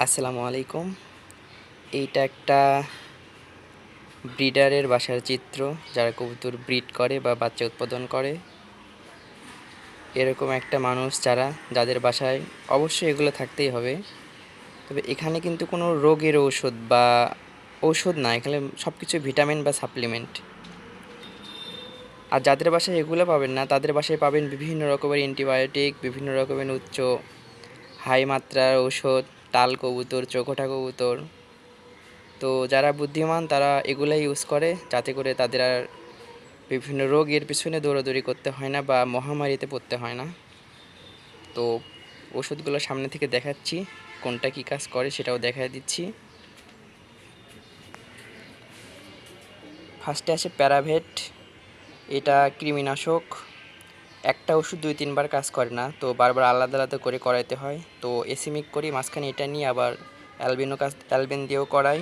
আসসালামু আলাইকুম। এইটা একটা ব্রিডারের বাসার চিত্র, যারা কবুতর ব্রিড করে বা বাচ্চা উৎপাদন করে। এরকম একটা মানুষ যাদের বাসায় অবশ্যই এগুলো থাকতেই হবে। তবে এখানে কিন্তু কোনো রোগের ঔষধ না, এখানে সব কিছু ভিটামিন বা সাপ্লিমেন্ট। আর যাদের বাসায় এগুলো পাবেন না, তাদের বাসায় পাবেন বিভিন্ন রকমের অ্যান্টিবায়োটিক, বিভিন্ন রকমের উচ্চ হাই মাত্রার ঔষধ, টাল কবুতর, চৌকোঠা কবুতর। তো যারা বুদ্ধিমান তারা এগুলাই ইউজ করে, যাতে করে তাদের আর বিভিন্ন রোগের পিছনে দৌড়াদৌড়ি করতে হয় না বা মহামারীতে পড়তে হয় না। তো ওষুধগুলো সামনে থেকে দেখাচ্ছি, কোনটা কী কাজ করে সেটাও দেখায় দিচ্ছি। ফার্স্টে আসে প্যারাভেট। এটা কৃমিনাশক। একটা ওষুধ 2-3 বার কাজ করে না, তো বারবার আলাদা আলাদা করে করাইতে হয়। তো এসিমিক করি, মাঝখানে এটা নিয়ে আবার অ্যালবিন দিয়েও করাই।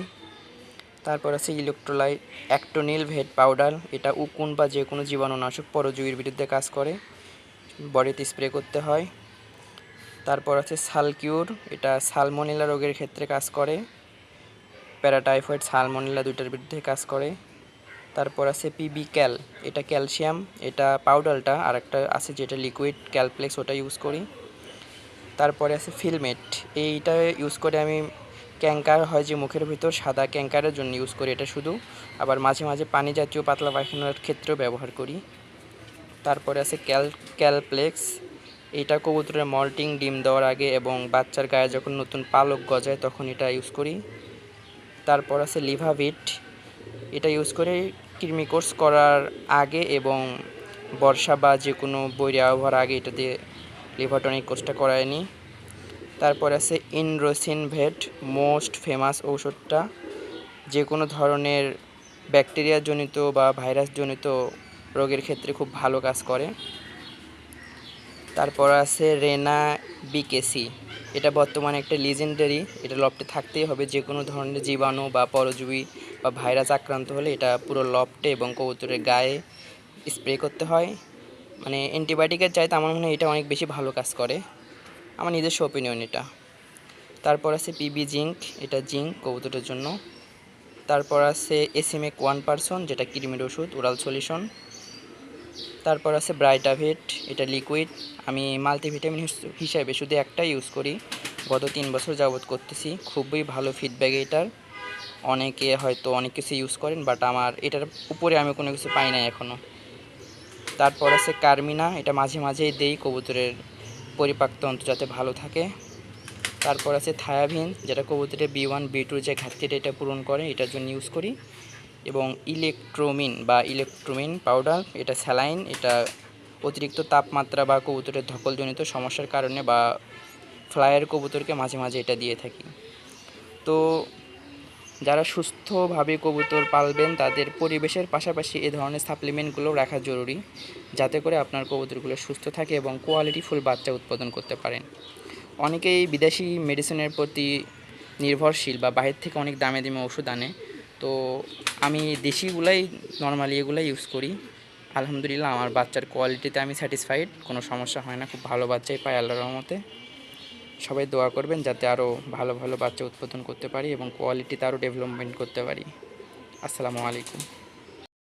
তারপর আছে ইলেকট্রোলাইট অ্যাক্টোনিল ভেট পাউডার। এটা উকুন বা যে কোনো জীবাণুনাশক পরজীবীর বিরুদ্ধে কাজ করে, বডিতে স্প্রে করতে হয়। তারপর আছে সালকিউর। এটা সালমোনেলা রোগের ক্ষেত্রে কাজ করে। প্যারাটাইফয়েড, সালমোনেলা দুইটার বিরুদ্ধে কাজ করে। তারপর আছে পিবি ক্যাল। এটা ক্যালসিয়াম, এটা পাউডারটা, আর একটা আছে যেটা লিকুইড ক্যালপ্লেক্স, ওটা ইউজ করি। তারপরে আছে ফিলমেট। এইটা ইউজ করে আমি ক্যাঙ্কার হয় যে মুখের ভিতর, সাদা ক্যাঙ্কারের জন্য ইউজ করি এটা শুধু। আবার মাঝে মাঝে পানি জাতীয় পাতলা পায়খানার ক্ষেত্রেও ব্যবহার করি। তারপরে আছে ক্যালপ্লেক্স। এটা কবুতরের মল্টিং, ডিম দেওয়ার আগে এবং বাচ্চার গায়ে যখন নতুন পালক গজায় তখন এটা ইউজ করি। তারপর আছে লিভাভিট। এটা ইউজ করে কৃমি কোর্স করার আগে এবং বর্ষা বা যে কোনো বৈরী আবহাওয়ার আগে এটা দিয়ে লিভার টনিক কোর্সটা করায় নিই। তারপর আছে ইনরোসিন ভেট, মোস্ট ফেমাস ঔষধটা, যে কোনো ধরনের ব্যাকটেরিয়াজনিত বা ভাইরাসজনিত রোগের ক্ষেত্রে খুব ভালো কাজ করে। তারপর আছে রেনা বিকেসি। এটা বর্তমানে একটা লিজেন্ডারি, এটা লফটে থাকতেই হবে। যে কোনো ধরনের জীবাণু বা পরজীবী বা ভাইরাস আক্রান্ত হলে এটা পুরো লফটে এবং কবুতরের গায়ে স্প্রে করতে হয়। মানে অ্যান্টিবায়োটিকের চাইতে আমার মনে হয় এটা অনেক বেশি ভালো কাজ করে, আমার নিজস্ব ওপিনিয়ন এটা। তারপর আছে পিবি জিঙ্ক। এটা জিঙ্ক কবুতরের জন্য। তারপর আছে এসিমেক 1%, যেটা কৃমির ওষুধ, ওরাল সলিউশন। তারপর আছে ব্রাইটাভেট। এটা লিকুইড। আমি মাল্টিভিটামিন হিসাবে শুধু একটা ইউজ করি, গত 3 বছর যাবৎ করতেছি। খুবই ভালো ফিডব্যাক এটার। অনেকে হয়তো অনেক কিছু ইউজ করেন, বাট আমার এটার উপরে আমি কোনো কিছু পাই নাই এখনও। তারপর আছে কার্মিনা। এটা মাঝে মাঝেই দেই কবুতরের পরিপাকতন্ত্র যাতে ভালো থাকে। তারপর আছে থায়াভিন, যেটা কবুতরের B1 B2 যে ঘাটতিটা এটা পূরণ করে, এটার জন্য ইউজ করি। এবং ইলেকট্রোমিন পাউডার, এটা স্যালাইন। এটা অতিরিক্ত তাপমাত্রা বা কবুতরের ধকলজনিত সমস্যার কারণে বা ফ্লায়ার কবুতরকে মাঝে মাঝে এটা দিয়ে থাকি। তো যারা সুস্থভাবে কবুতর পালবেন তাদের পরিবেশের পাশাপাশি এ ধরনের সাপ্লিমেন্টগুলো রাখা জরুরি, যাতে করে আপনার কবুতরগুলো সুস্থ থাকে এবং কোয়ালিটিফুল বাচ্চা উৎপাদন করতে পারেন। অনেকেই বিদেশি মেডিসিনের প্রতি নির্ভরশীল বা বাইরে থেকে অনেক দামে দামে ওষুধ আনে। তো আমি দেশিগুলাই নর্মালি এগুলাই ইউজ করি। আলহামদুলিল্লাহ আমার বাচ্চার কোয়ালিটিতে আমি স্যাটিসফাইড, কোনো সমস্যা হয় না, খুব ভালো বাচ্চাই পাই আল্লাহর রহমতে। সবাই দোয়া করবেন যাতে আরও ভালো ভালো বাচ্চা উৎপাদন করতে পারি এবং কোয়ালিটিতে আরও ডেভেলপমেন্ট করতে পারি। আসসালামু আলাইকুম।